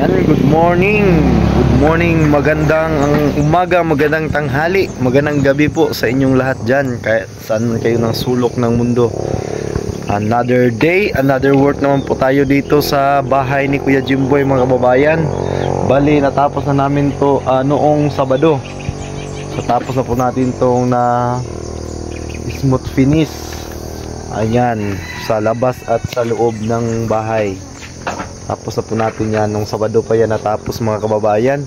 Yan, good morning. Good morning, magandang umaga, magandang tanghali, magandang gabi po sa inyong lahat dyan, kahit saan kayo ng sulok ng mundo. Another day, another work naman po tayo dito sa bahay ni Kuya Jimboy, mga kababayan. Bali, natapos na namin to noong Sabado. So tapos na po natin tong na smooth finish. Ayan, sa labas at sa loob ng bahay. Tapos na po natin yan, nung Sabado pa yan natapos, mga kababayan.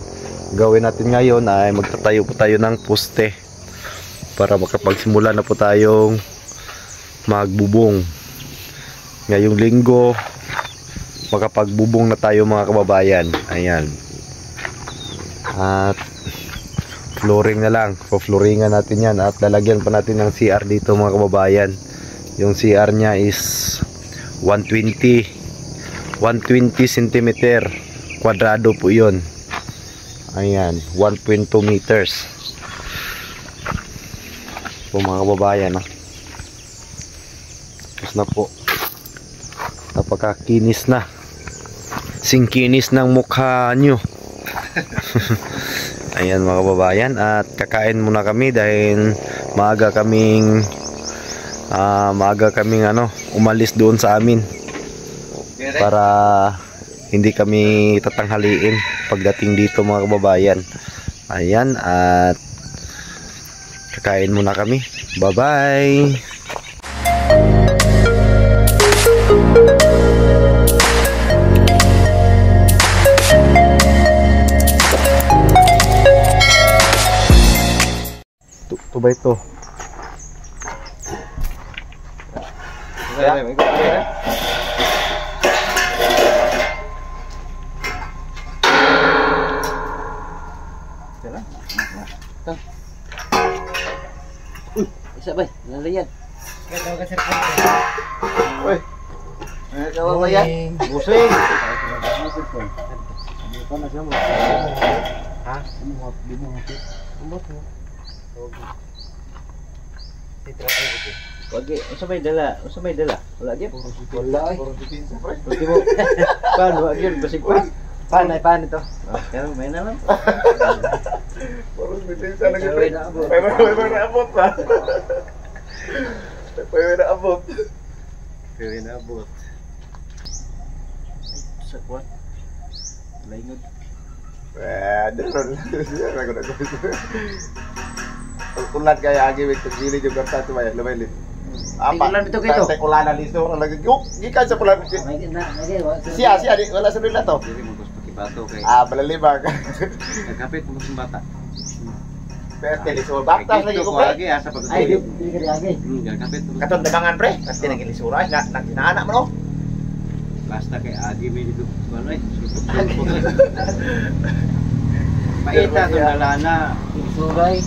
Gawin natin ngayon ay magtatayo po tayo ng poste para makapagsimula na po tayong magbubong. Ngayong linggo makapagbubong na tayo, mga kababayan. Ayan. At flooring na lang, po-flooringan natin yan at lalagyan pa natin ng CR dito, mga kababayan. Yung CR nya is 120 cm kwadrado po yun. Ayan, 1.2 meters po, mga kababayan. Tapos na po, napakakinis na, singkinis ng mukha nyo. Ayan, mga kababayan, at kakain muna kami dahil maaga kaming umalis doon sa amin para hindi kami tatanghaliin pagdating dito, mga kababayan. Ayan, at kakain muna kami. Bye bye. Ito ba ito? Isa ba? Nalayan. Uy, kawan ba yan? Busing. Ha? Di mo hapit. Umot mo. Wagi, usa may dala? Usa may dala? Wala gyud. Wala ay. Pwede mo. Paano gyud basig pa? Paano to? Pero may na lang. Puro bitinsa na gyud. May naabot pa. May naabot. Pero naabot. Sa kwat. Laingod. Daron. Kulat kaya agi wit gili juga sa tumay lumaylin. Apa? Kulan ito kito. Kulan listo lagi. Gikan sa kulan. Siya di wala sa nila to. Dili mo gusto kibato kay. Balalibag. Nagkapit mo sa bata. Pero telisur batas lagi ko pre. Agi asa pag. Ay, dili kari agi. Nagkapit mo. Katon dagangan pre. Kasi nagilisura na kinaanak mo no. Basta kay agi may dito banoy. Paita to dalana. Suray.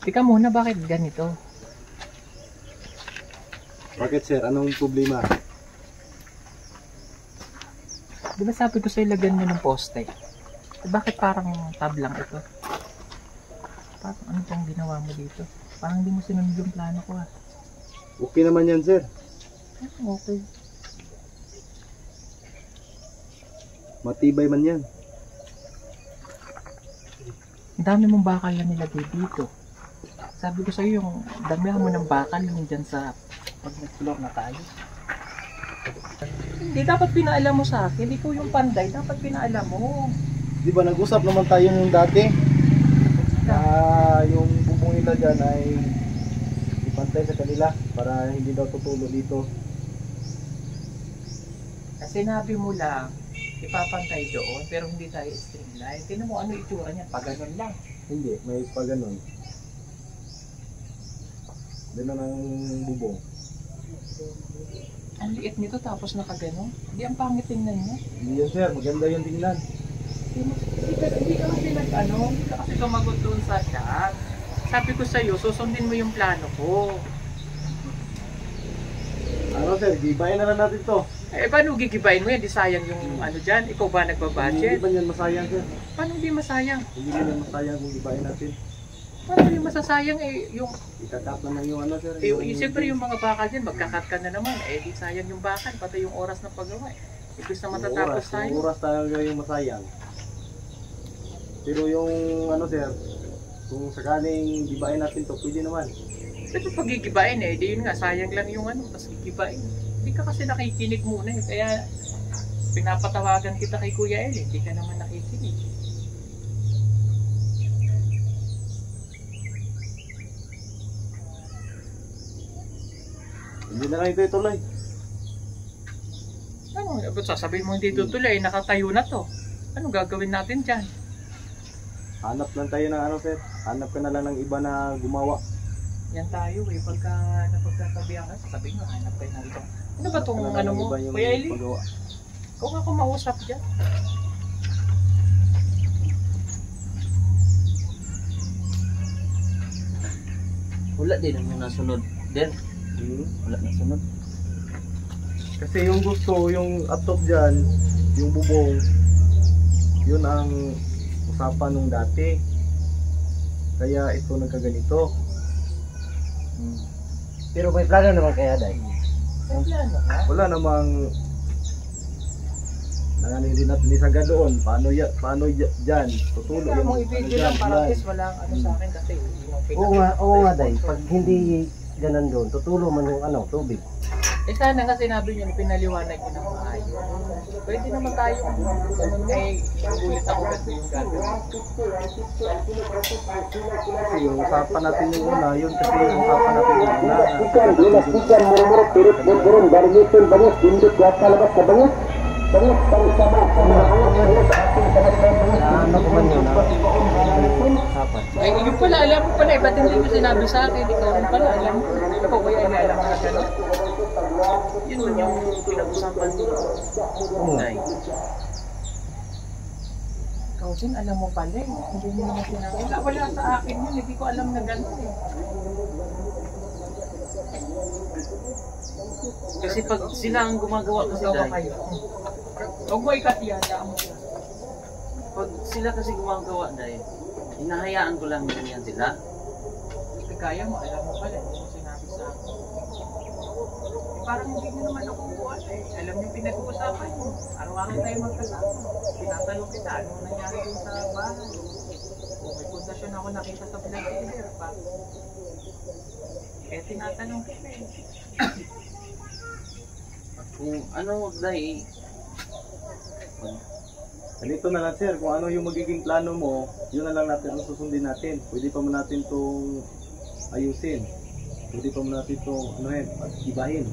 Tika muna, bakit ganito? Bakit sir? Anong problema? Di ba sabi ko sa'yo lagyan mo ng poste? Bakit parang tablang ito? Parang ano pong ginawa mo dito? Parang hindi mo sinunod yung plano ko ah. Okay naman yan sir. Okay. Matibay man yan. Ang dami mong bakal na nilagay dito. Sabi ko sa'yo yung damihan mo ng bakal yung dyan sa pag nag-floor na tayo. Hindi dapat pinaalam mo sa akin. Ikaw yung panday, dapat pinaalam mo. Di ba nag-usap naman tayo nung dati? ka. Yung bubong nila dyan ay ipantay sa kanila para hindi daw tutulo dito. Sinabi mo lang, ipapantay doon, pero hindi tayo streamline. Tingnan mo ano itsura niya, pag ganun lang. Hindi, may pa ganun. Ganun ang bubong. Ang liit nito tapos nakaganon. Hindi ang pangit tingnan niya. Hindi yun sir, maganda yung tingnan. Hindi ka kasi hindi ka kasi sumagot doon sa chat. Sabi ko sa'yo, susundin mo yung plano ko. Ano sir, gibayin na lang natin to. Eh, paano gigibayin mo yan? Di sayang yung ano dyan? Ikaw ba nagbabudget? Hindi ba yan masayang sir? Paano hindi masayang? Hindi ba yan masayang kung gibayin natin? Paano hindi masasayang eh? Yung, Ikakat naman yung ano sir. siyempre yung mga bakal dyan, magkakat ka na naman. Eh, di sayang yung bakal, pati yung oras ng paggawa eh. Ibig na matatapos tayo. Yung oras talaga yung masayang. Pero yung ano sir, kung sakaling gibayin natin to, pwede naman. Pero pag gigibain eh, di yun nga, sayang lang yung ano, tapos gigibain. Hindi ka kasi nakikinig muna eh, kaya pinapatawagan kita kay Kuya El, hindi ka naman nakikinig. Hindi na lang ito ituloy. Ano, ba't sasabihin mo hindi tutuloy, nakatayo na to. Ano gagawin natin dyan? Hanap lang tayo ng ano sir. Hanap ka na lang ng iba na gumawa. Yan tayo eh, pagka napagsasabihan ka, sasabihin mo, hanap kayo ng ibang. Ano ba itong Hanap ka na ano ng mo, iba yung Kuya Eli? paggawa. Kung ako mausap dyan. Wala din ang nasunod. Den, wala na sunod. Kasi yung gusto, yung atop dyan, yung bubong, yun ang usapan nung dati. Kaya ito nagkaganito. Pero may plano naman kaya dahil. May plano ka? Wala namang nanganin din natin isaga doon. Paano dyan? Tutulo Kaya yung mong i-video lang para at least walang ano sa akin kasi yung Oo nga dahil. Pag hindi ganun doon, tutulo man yung ano, tubig. Eh sana nga sinabi niyo na pinaliwanag niyo ng maayos. Pwede naman tayo eh, ulit ako kasi yung gagawin. Kasi yung usapan natin yung una, yun kasi yung usapan natin yung una. Memastikan murmur turut burung dari musim banyak induk kuasa lepas ke banyak banyak sama-sama Ano ko man yun, usapan. Ay, yun pala, alam mo pala, ba't hindi mo sinabi sa akin? Ikaw rin pala, alam mo. Ikaw kaya alam mo na gano'n? Yun man yung pinag-usapan mo. Ay. Ikaw din, alam mo pala eh. Hindi mo naman sinabi. Wala sa akin yun, hindi ko alam na gano'n eh. Kasi pag sila ang gumagawa kasi Ikaw ba dahil. kayo? Huwag mo ikatiyada mo. Pag sila kasi gumagawa dahil, hinahayaan ko lang yan sila. Kaya mo, alam mo pala, hindi mo sinabi sa akin. Parang hindi nyo naman ako buwan eh. Alam niyo pinag-uusapan niyo. Araw-araw tayo magkasama. Tinatanong kita, anong nangyari dun sa bahay? Kung may pundasyon ako nakita sa pinag-iider pa. Eh, tinatanong kita eh. Kung ano dahil, Ganito na lang sir, kung ano yung magiging plano mo, yun na lang natin ang susundin natin. Pwede pa mo natin itong ayusin. Pwede pa mo natin itong ibahin.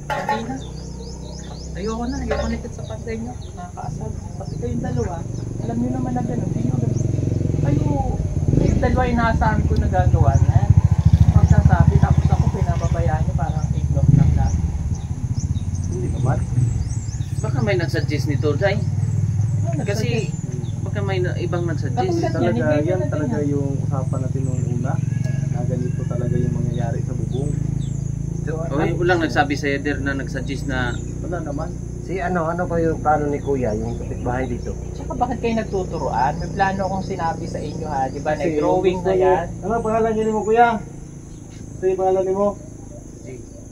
Hindi na. Ayoko na ikit sa pantay nyo. Nakakaasal. Pati kayong dalawa, alam nyo naman na gano'n. Kayong dalawa inaasahan ko na gagawa na. Magsasabi, tapos ako pinababayaan nyo parang iglok lang lahat. Hindi naman. baka may nagsuggest nito dahil. Kasi baka may ibang nagsuggest. Yan talaga yung usapan natin nung una. Na ganito talaga yung mangyayari sa bubong. O yung ulang nagsabi sa Eder na nagsuggest na Wala naman. Si ano pa yung plano ni Kuya, yung kapitbahay dito? Tsaka bakit kayo nagtuturuan? May plano akong sinabi sa inyo ha, di ba? Kasi Nag-drawing yung na gusto yan. Ano pangalan niyo mo kuya? Ito yung pangalan niyo mo?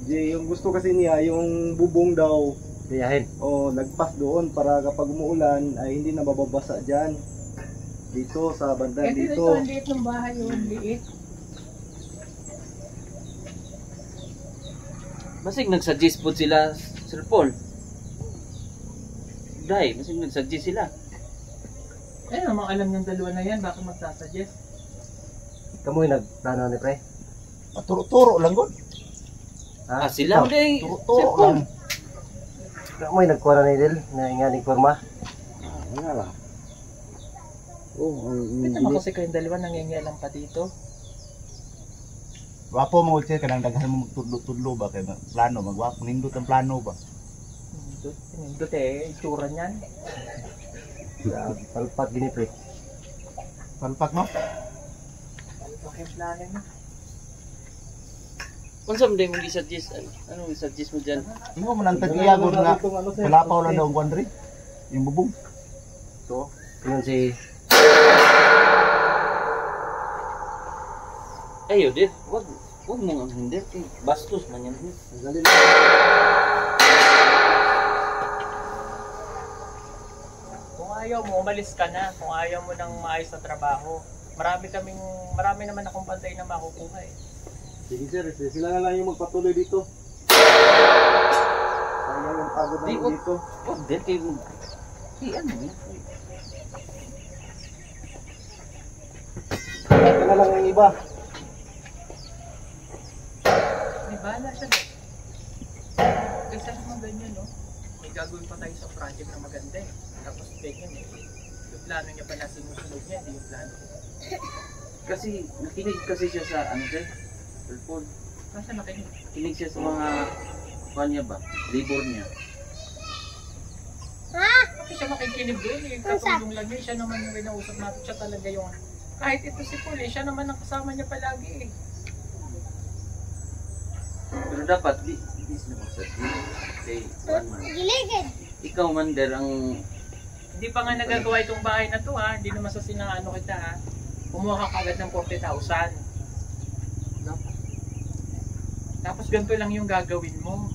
J. Yung gusto kasi niya, yung bubong daw, Gayahin. nagpas doon para kapag umuulan ay hindi na mababasa dyan. Dito sa banda Eh, dito dito. ang liit ng bahay yun, liit. basig nagsuggest po sila Sir Paul. Dahil basig nagsuggest sila. Eh, namang alam ng dalawa na yan, bakit magsasuggest? Kamu yung nagplano ni pre? Turo-turo lang gud. Ha? Sila day. Turo-turo lang. Kamu yung nagkuha na ni Del na inganing forma? Ano lang. Oh, Ito naman kasi kayong dalawa nangingialam pa dito. wapo mo siya kanang daghan mo magtudlo-tudlo ba kay plano magwapo nindot ang plano ba. Nindot eh, itsura niyan. Palpat gini pre. Palpak no? Okay, plano niya. Kung saan day mo i-suggest? Ano i-suggest mo dyan? Ingo man ang tagiyagod nga palapaw lang daw ang kwadri. Yung bubong. So, yun si Ayo din. Wag mo nga hindi. Bastos man yan. Kung ayaw mo, umalis ka na. Kung ayaw mo ng maayos na trabaho. Marami naman akong pantay na makukuha eh. Sige sir, sila na lang yung magpatuloy dito. Sayang yung pagod Di, namin dito. Wag din kayo. Ano yan? Ito na lang yung iba. May bala siya. Kaysa naman ganyan, no? May gagawin pa tayo sa project na maganda eh. Tapos ganyan eh. Yung plano niya pa na sinusunod niya, hindi yung plano ko. Kasi nakinig kasi siya sa ano siya? Cellphone. Nasa nakinig? Nakinig siya sa mga kanya ba? Labor niya. Kasi siya makikinig doon eh. Katulong lang yun. Siya naman yung inausap natin. Siya talaga yung... Kahit ito si Paul eh. Siya naman ang kasama niya palagi eh. Pero dapat di sila magsasabi. Kay one man. Ikaw man der ang Hindi pa nga nagagawa itong bahay na to ha. Hindi naman sa sinangano kita ha. Kumuha ka kagad ng 40,000. Tapos ganito lang yung gagawin mo.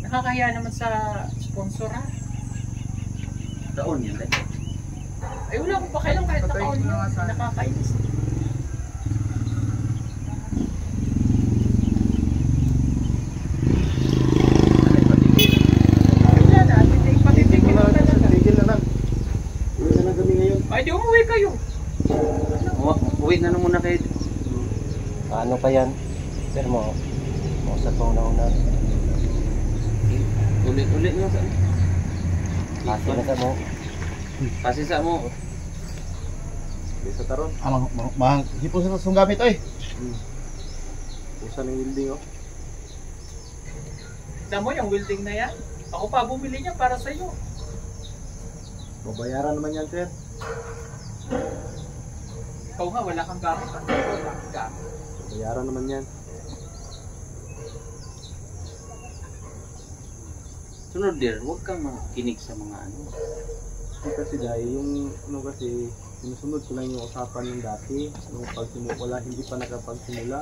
Nakakahiya naman sa sponsor ha. taon yan lang. Ay wala akong pakialam kahit na taon yun. Nakakainis. Wala na. Patitigil na talaga. Tigil na lang. Uwi na lang kami ngayon. Ay di umuwi kayo. Uwi na lang muna kayo. ano pa yan? Pero mo sa pauna-una. Ulit lang sa Kasi na sa mo. Kasi sa mo. Bisa taron. Hipon sa sunggamit oy. Usa ng building oh. Alam mo yung welding na yan? Ako pa bumili niya para sa'yo. Babayaran naman yan, sir. Ikaw nga wala kang gamit. Wala kang gamit. Bayaran naman yan. Sunod dir, huwag kang makinig sa mga ano. Kasi dahil yung ano kasi sinusunod ko lang yung usapan ng dati nung pagsimula, hindi pa nakapagsimula.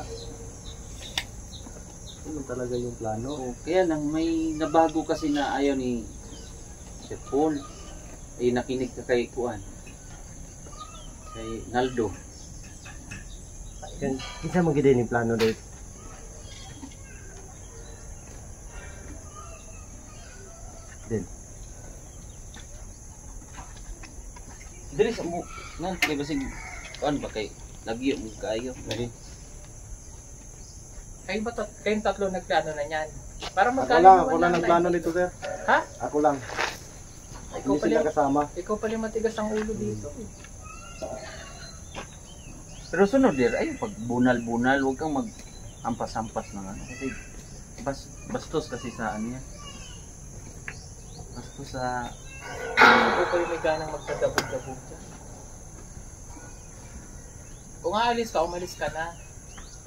Ano talaga yung plano? O, kaya lang may nabago kasi na ayaw ni Sir Paul. Ay nakinig ka kay Kuan. Kay Naldo. Isa mo gid ni plano dito. Din. Dili sa mo. Nan kay basig kuan ba kay lagi mo kaayo. Kayong tatlo nagplano na yan. Para Ako magkano lang nagplano nito, sir. Ha? Ako lang. Ikaw Hindi sila pala, kasama. ikaw pala matigas ang ulo dito. Pero sunod dir, ay pag bunal-bunal, huwag kang mag-hampas-hampas ng ano kasi bastos kasi sa ano yan. Bastos sa Ikaw pala may ganang magdadabog-dabog dyan. Kung aalis ka, umalis ka na.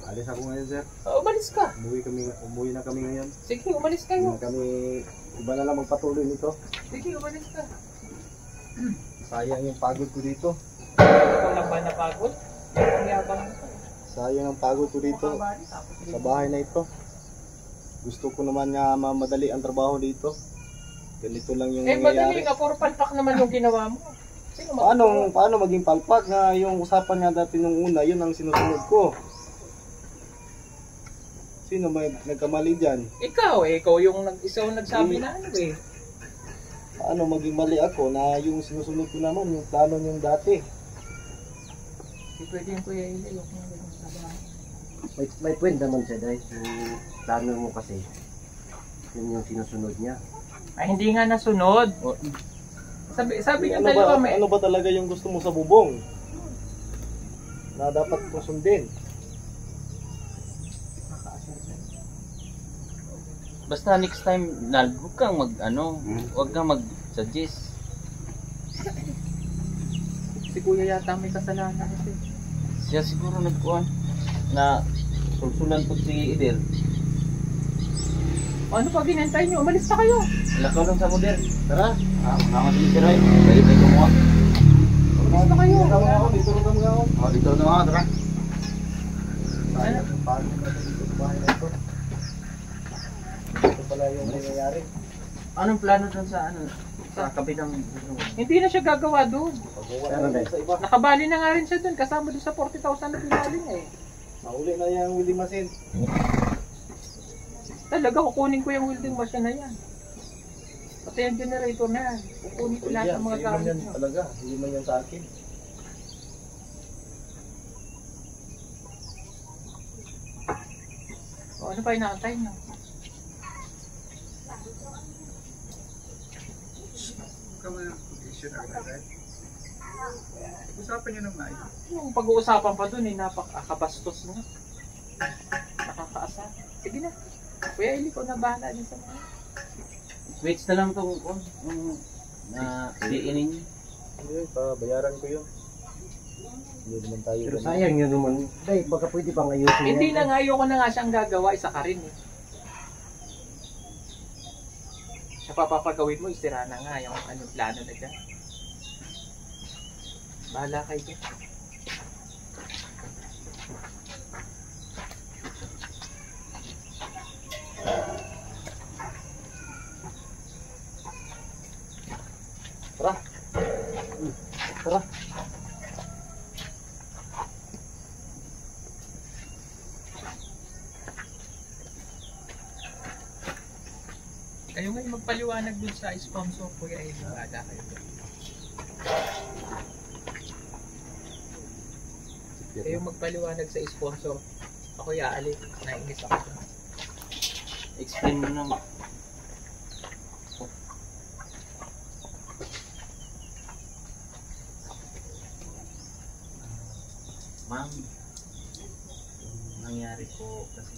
Alis ako ngayon, sir. Umalis ka. Umuwi na kami ngayon. Sige, umalis Hindi kayo. na kami, iba na lang magpatuloy nito. Sige, umalis ka. Sayang yung pagod ko dito. Ikaw lang ba napagod? Ang yabang mo. Sayang ang pagod ko dito Mabali, tapos sa bahay na ito. Gusto ko naman nga mamadali ang trabaho dito. Ganito lang yung madali nangyayari. nga, puro palpak naman yung ginawa mo. Sino mag- Paano maging palpak na yung usapan nga dati nung una, yun ang sinusunod ko. Sino may nagkamali dyan? Ikaw yung nagsabi na ano eh. Paano maging mali ako na yung sinusunod ko naman, yung plano niyong dati? Hindi pwede yung Kuya Eli. Ayoko na ganyan trabaho. May point naman siya dahil yung plano mo kasi yun yung sinusunod niya. Ay, hindi nga nasunod. Sabi niya dalawa may... Ano ba talaga yung gusto mo sa bubong? Na dapat kong sundin. Basta next time, huwag kang huwag kang mag-suggest. Si Kuya yata may kasalanan kasi. Siya siguro nagkuhan na sulsulan po si Eder. O, ano pa ginantay niyo? Umalis na kayo. Lakaw lang sa model. Tara. Mga si Roy. Pwede tayo kumuha. Umalis na kayo. Dito rin kami ako. Dito na mga, tara. Ano? Paano natin dito sa bahay na ito? Ito pala yung nangyayari. Anong plano dun sa sa kabilang Hindi na siya gagawa doon. Pero dahil, Sa iba. Nakabali na nga rin siya doon. Kasama doon sa 40,000 na pinali niya eh. Nahuli na yung willing machine. Talaga, kukunin ko yung welding machine na yan. Pati yung generator na yan. Kukunin ko lahat ng mga Hindi man gamit yan niyo. talaga. Hindi man yan sa akin. O, ano pa inaantay niyo? Usapan niyo ng maayos. Yung pag-uusapan pa doon eh, napakabastos na. Nakakaasa. Sige na. Kuya Eli, ko na bahala din sa mga. switch na lang itong diinin niyo. Hindi, bayaran ko yun. Hindi naman tayo. pero sayang yun naman. Dahil baka pwede pang ayusin Hindi yan. na nga, ayoko na nga siyang gagawa, isa ka rin eh. Sa papapagawin mo, isira na nga yung anong plano na dyan. Bahala kayo dyan. Tara. Tara. Kayo ngayon magpaliwanag dun sa sponsor ko ay bahala kayo dyan. Kayo magpaliwanag sa sponsor. Ako iaalik. Nainis ako. Explain mo naman. Ma'am, yung nangyari ko kasi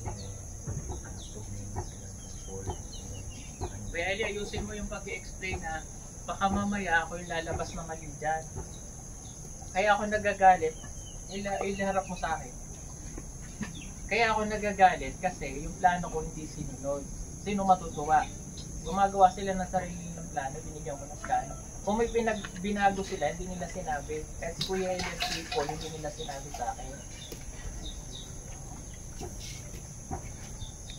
Kuya Eli, ayusin mo yung pag-i-explain na baka mamaya ako yung lalabas ng mali dyan. Kaya ako nagagalit, ilaharap mo sa akin. Kaya ako nagagalit kasi yung plano ko hindi sinunod. Sino matutuwa? Gumagawa sila ng sarili ng plano, binigyan ko ng plano. Kung may binago sila, hindi nila sinabi. Kasi Kuya Eli, si Paul, hindi nila sinabi sa akin.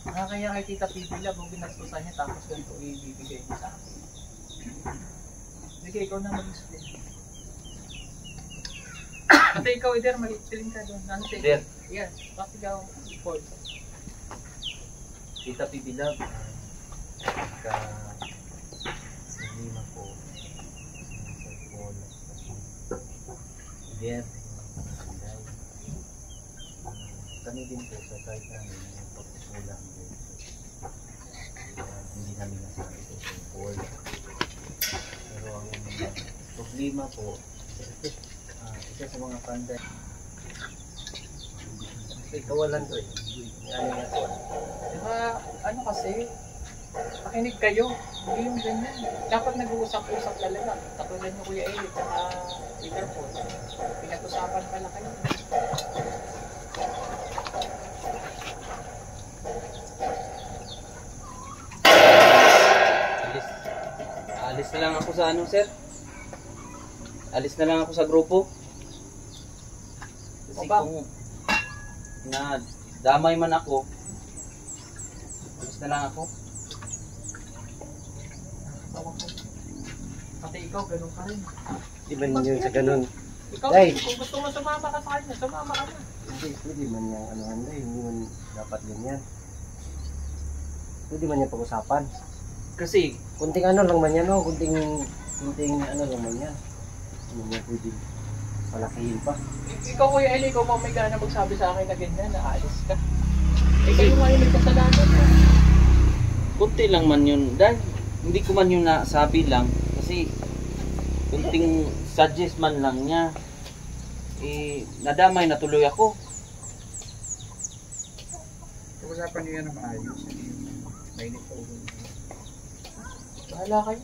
Kaya kay Tita Pipi Love, kung binastusan niya tapos ganito ibibigay niya sa akin. Sige, ikaw na mag-explain. Pati ikaw, Eder, mag-explain ka doon. Ano siya? Eder. Yan, bakit ikaw, Paul? Tita Pibilab, pagka lima po, sa Paul, Eder, kami din po sa site namin, yung pagkukulang din. Hindi namin nasabi ito sa Paul. Pero ang problema po, isa sa mga panday, Kawalan to eh. Ano nga to? Diba, ano kasi, makinig kayo. Hindi yung ganyan. Dapat nag-uusap-usap talaga. Katulad niyo Kuya Eli, tsaka Peter Paul. Pinag-usapan pala kayo. Alis na lang ako sa sir? Alis na lang ako sa grupo? Kasi Opa. kung na damay man ako, alis na lang ako. Tawag ko. Pati ikaw, ganun ka rin. Di ba yun sa ganun? Ikaw, Day. kung gusto mo sumama ka sa kanya, sumama ka na. Hindi, pwede man yung anuhan na hindi man dapat ganyan. Pwede man yung pag-usapan. Kasi, Kunting ano lang man yan, no? Kunting ano lang man yan. Ano man pwede Palakihin pa. Ikaw Kuya Eli, ikaw pa may gana magsabi sa akin na ganyan, na aalis ka. Eh kayo nga yung may kasalanan mo. Kunti lang man yun. Dahil hindi ko man yung nasabi lang. Kasi kunting suggest man lang niya. Eh, nadamay na tuloy ako. Pag-usapan niyo yan na maayos. Mainit pa ulo. Bahala kayo.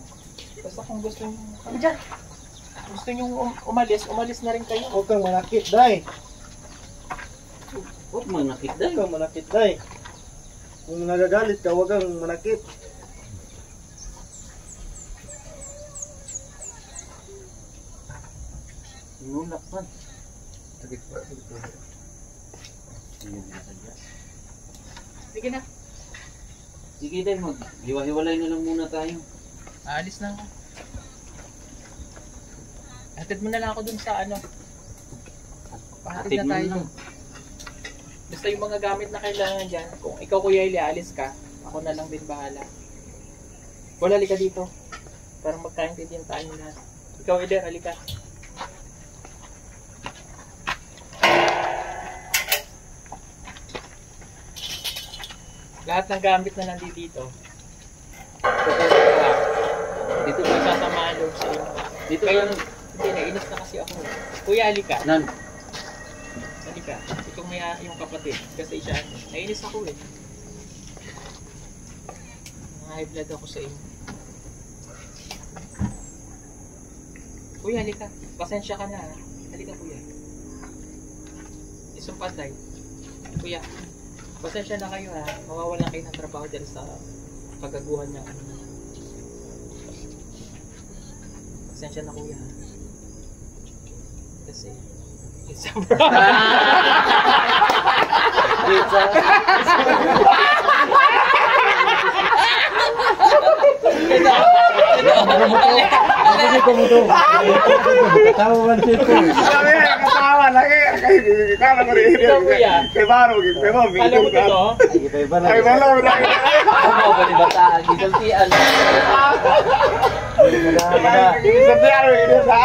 Basta kung gusto niyo. Kami dyan! Gusto niyo umalis na rin kayo. Huwag kang manakit, Day. Huwag manakit Huwag dahil. kang manakit, Day. Kung nagagalit ka, huwag kang manakit. Nulak man. Sige na. Sige dahil mag-hiwa-hiwalay na lang muna tayo. Aalis na ako. Hatid mo na lang ako dun sa ano. Pahatid Atid na mo tayo na. dun. Basta yung mga gamit na kailangan dyan. Kung ikaw Kuya Eli, aalis ka. Ako na lang din bahala. Wala, halika dito. Para magkaintindihan tayo lahat. Ikaw Eder, halika. Lahat ng gamit na nandito dito. Dito ko sasamahan loob sa inyo. Dito Kayo, lang. hindi, nainis na kasi ako. Kuya, halika. Nan. Halika. Itong may yung kapatid. Kasi siya, nainis ako eh. High blood ako sa inyo. Kuya, halika. Pasensya ka na. Halika, kuya. Isang patay. Kuya, pasensya na kayo ha. Mawawalan kayo ng trabaho dahil sa kagaguhan niya. Pasensya na kuya ha. Kasi, it's a Katawa man siya ito. Sabi nga, katawa lagi. Kaya ko rin. Ito kuya. Kay Baro, kay Baro. Alam mo ito? Kay Baro. Ano ba ni bataan? Gisaltian. Sabihan mo yun sa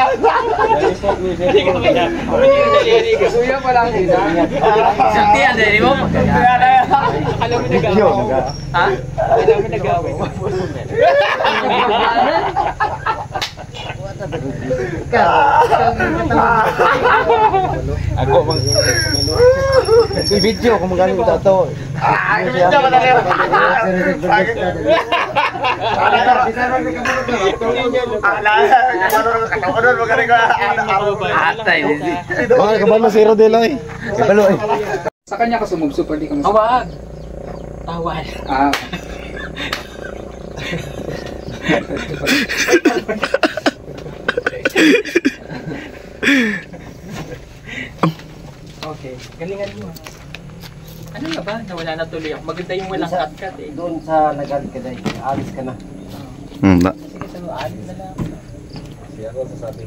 Halika kuya. Halika. Kuya pa lang din ha. Gisaltian din mo. Alam mo nag-away. Ha? Alam mo nag-away. Ako mang video kung magkano ito to. Video ko na kayo. Mga kabalo si Rodelo eh. Kabalo eh. Sa kanya ka sumubso, pwede ka Tawag. Tawag. Ah, Okay. Galingan mo. Ano na ba? Nawala na tuloy ako. Maganda yung walang cut-cut eh. Doon sa nagalit ka dahil, alis ka na. Sige, so alis na lang. Siya ko sasabi.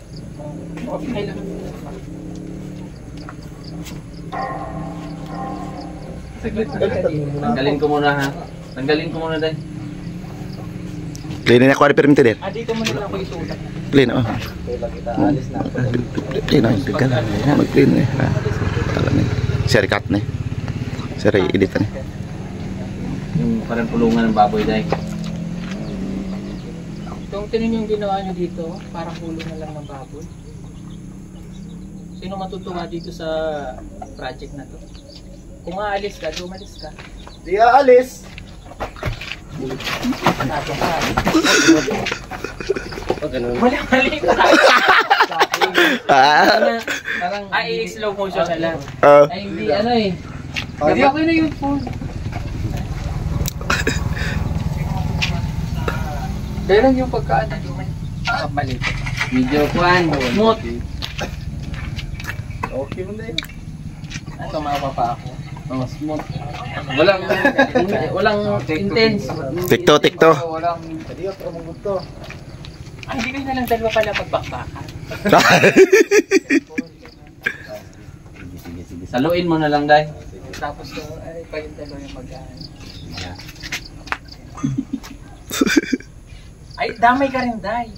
Okay, kailangan mo na. Saglit na Tanggalin ko muna ha. Tanggalin ko muna dahil. Clean na ako permite din. dito mo na lang ako isulat. Clean oh. Kailan kita alis na. Clean oh, tegal. Mag-clean eh. Alam ni. Share cut ni. Share edit ni. Yung parang pulungan ng baboy dahil. Kung tinin yung ginawa nyo dito, parang ulo na lang ng baboy. Sino matutuwa dito sa project na to? Kung aalis ka, dumalis ka. Di aalis. Nato ka. O ganun. Mali ka. Parang Ay, slow motion na lang. ay hindi ano eh. Hindi ako na yung phone. kailan yung pagkaan? Mali. Medyo kuan. Smooth. Okay mo na yun. Ito, mapapa ako. Oh, smooth. Walang intense. Tikto, tikto. Walang Hindi ako trabagot to. Ay, hindi kayo na lang dalawa pala magbakbakan. Sige. Saluin mo na lang dahil. Tapos, ay, pa yung dalawa yung mag-aan. Ay, damay ka rin, Day.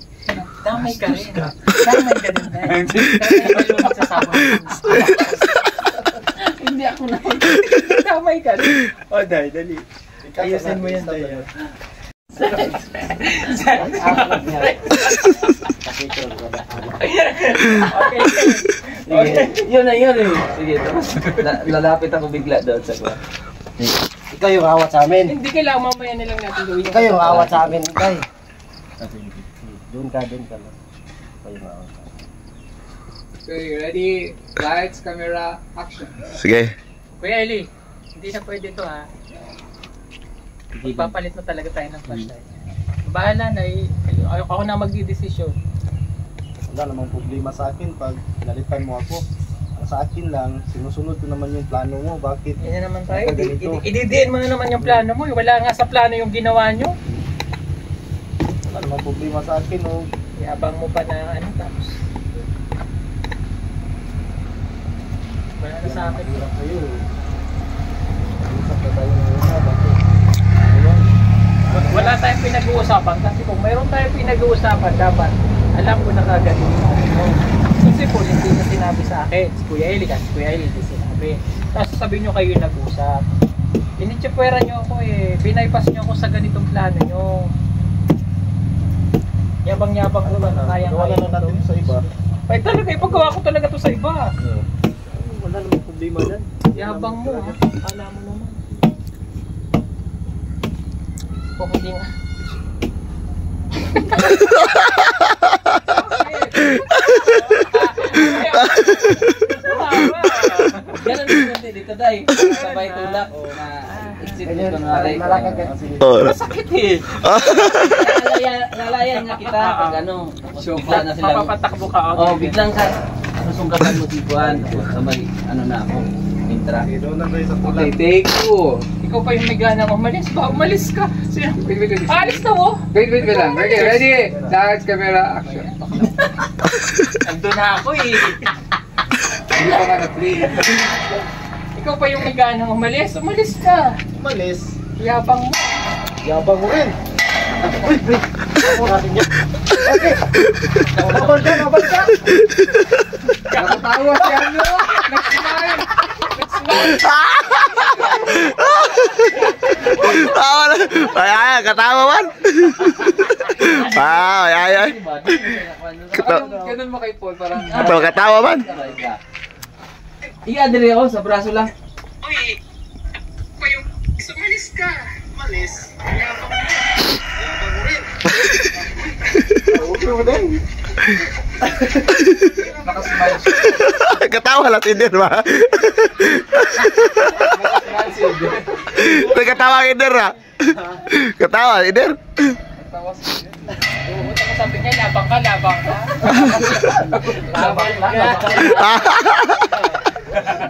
Damay ka rin. Damay ka din, Day. Kasi kayo magsasama. Hindi ako na. Damay ka rin. O, Day, dali. Ayusin mo yan, Day. Okay. Yun na yun eh. Sige, tapos lalapit ako bigla doon sa kuha. Ikaw yung awat sa amin. Hindi kailangan mamaya na lang natin gawin. Ikaw yung awat sa amin, Day. Doon ka lang. Ikaw yung awat sa amin. Okay, ready? Lights, camera, action. Sige. Kuya Eli, hindi na pwede to ha. Ipapalit mo talaga tayo ng flashlight. Bahala na eh. Ako na magdidesisyon. Wala namang problema sa akin pag pinalitan mo ako. Ang sa akin lang, sinusunod ko naman yung plano mo. Bakit? Yan na naman tayo. Ganito. Ididiin mo na naman yung plano mo. Wala nga sa plano yung ginawa nyo. Wala namang problema sa akin, oh. Yabang mo pa na ano tapos. Wala na sa akin. Hirap sa'yo. Usap na tayo ng una. Bakit? Ayun. Wala tayong pinag-uusapan kasi kung mayroon tayong pinag-uusapan dapat alam ko na kagad yung ano. Kasi po hindi na sinabi sa akin si Kuya Eli kasi si Kuya Eli hindi sinabi. Tapos sabihin nyo kayo nag-usap. Initsipwera nyo ako eh. Binaypass nyo ako sa ganitong plano nyo. Yabang-yabang ko ba na kaya Wala na natin sa iba. Ay talaga, ipagawa ko talaga to sa iba. Wala namang problema dyan. Yabang mo ha. Kala mo naman. Kung hindi nga. Ganun din hindi dito dai. Sabay tulak o na exit dito na ray. Masakit eh. Lalayan nga kita pag ano. Bigla na sila. Mapapatakbo ka. Oh, biglang ka susunggaban mo si Juan. Sabay ano na ako. Intra. Okay, doon lang tayo sa tulak. Okay, take two. Ikaw pa yung may ganang umalis ba? Umalis ka. Sino? Wait. Alis na mo. Wait lang. Okay, ready? Lights, camera, action. Andun na ako eh. Hindi pa nga na-play. Ikaw pa yung may ganang umalis. Umalis ka. Umalis. Yabang mo. Yabang mo rin. Uy, wait. Ako natin yan. Okay. Nabal ka. Nakatawa si ano? Nag-smile. Ay, katawa man. Ay. Ganun mo kay Paul, parang... Katawa man. Iya diri ako sa braso lang. Uy. Pa yung umalis ka. Umalis. Yabang mo rin. Okay mo din. Nakasmile. Katawa lang si Der ba? Nakasmile si Eden. Katawa si Der ha? Katawa si Der? Nakatawa si Eden. Oo, tapos sabi niya, labang ka. Labang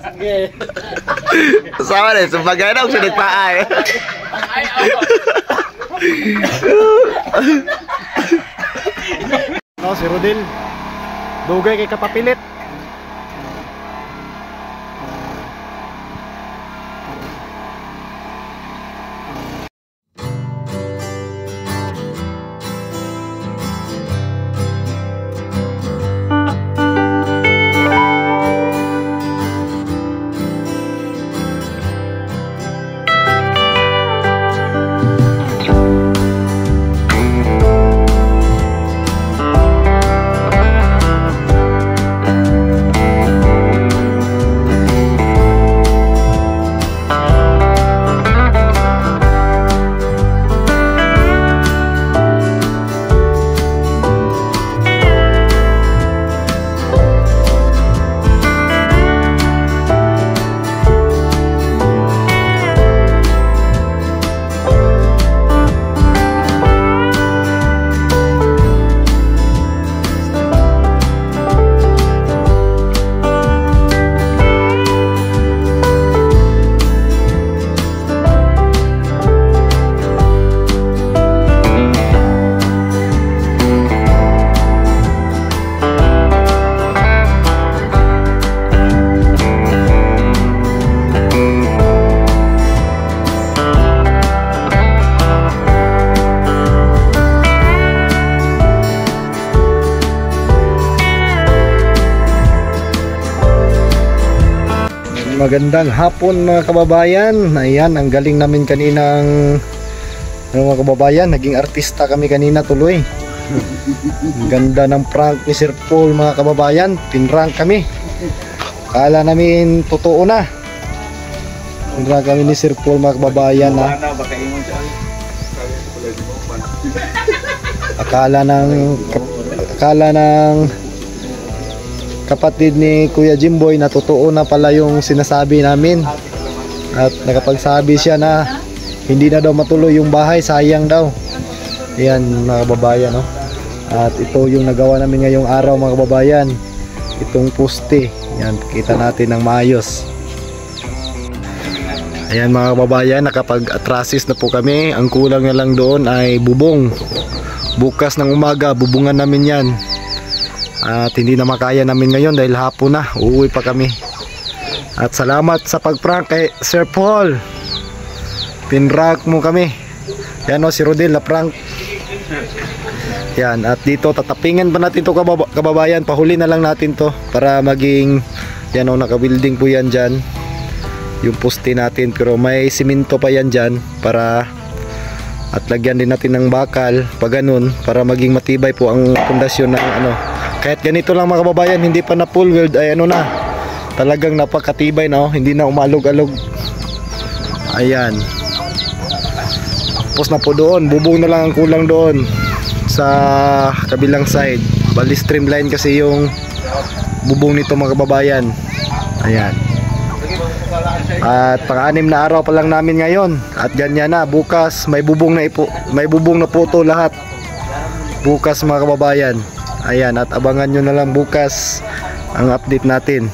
Sige. Sama rin, sabagay na, sunod pa ay. Ay, ako. No, si Rodel. Dugay kay kapapilit. magandang hapon mga kababayan. Ayan, ang galing namin kaninang mga kababayan, naging artista kami kanina tuloy. Ang ganda ng prank ni Sir Paul mga kababayan. Pinrank kami. Kala namin totoo na. Pinrank kami ni Sir Paul mga kababayan na. Akala ng kapatid ni Kuya Jimboy na totoo na pala yung sinasabi namin. At nakapagsabi siya na hindi na daw matuloy yung bahay, sayang daw. Ayan mga kababayan, no? At ito yung nagawa namin ngayong araw mga kababayan. Itong poste. Ayan, kita natin ng maayos. Ayan mga kababayan, nakapag-atrasis na po kami. Ang kulang na lang doon ay bubong. Bukas ng umaga, bubungan namin yan. At hindi na makaya namin ngayon dahil hapon na. Uuwi pa kami. At salamat sa pag-prank kay Sir Paul. Pinrank mo kami. Yan o, si Rodel na prank. Yan, at dito tatapingan pa natin to kababayan. Pahuli na lang natin to para maging, yan o, naka-building po yan dyan yung poste natin, pero may simento pa yan dyan para, at lagyan din natin ng bakal pa ganun, para maging matibay po ang pundasyon ng ano. Kahit ganito lang mga kababayan, hindi pa na full weld ay ano na, talagang napakatibay na, oh, hindi na umalog-alog. Ayan, tapos na po doon, bubong na lang ang kulang doon sa kabilang side. Bali streamline kasi yung bubong nito mga kababayan. Ayan. At pang-anim na araw pa lang namin ngayon. At ganyan na, bukas may bubong na po to lahat. Bukas mga kababayan. Ayan, at abangan nyo na lang bukas ang update natin.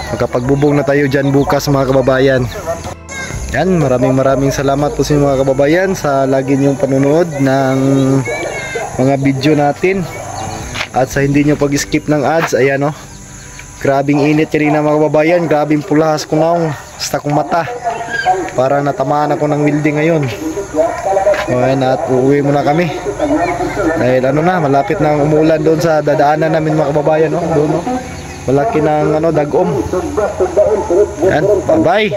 Magkapagbubong na tayo dyan bukas mga kababayan. Yan, maraming salamat po sa inyo mga kababayan sa lagi nyong panunood ng mga video natin. At sa hindi nyo pag-skip ng ads, ayan o. Grabing init kanina mga kababayan, grabing pulahas ko na basta kong mata. Parang natamaan ako ng welding ngayon. Ayan, at uuwi muna kami. Dahil ano na, malapit na umulan doon sa dadaanan namin mga kababayan, no? Doon, no? Malaki ng ano, dagom. Yan, bye bye.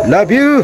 Love you.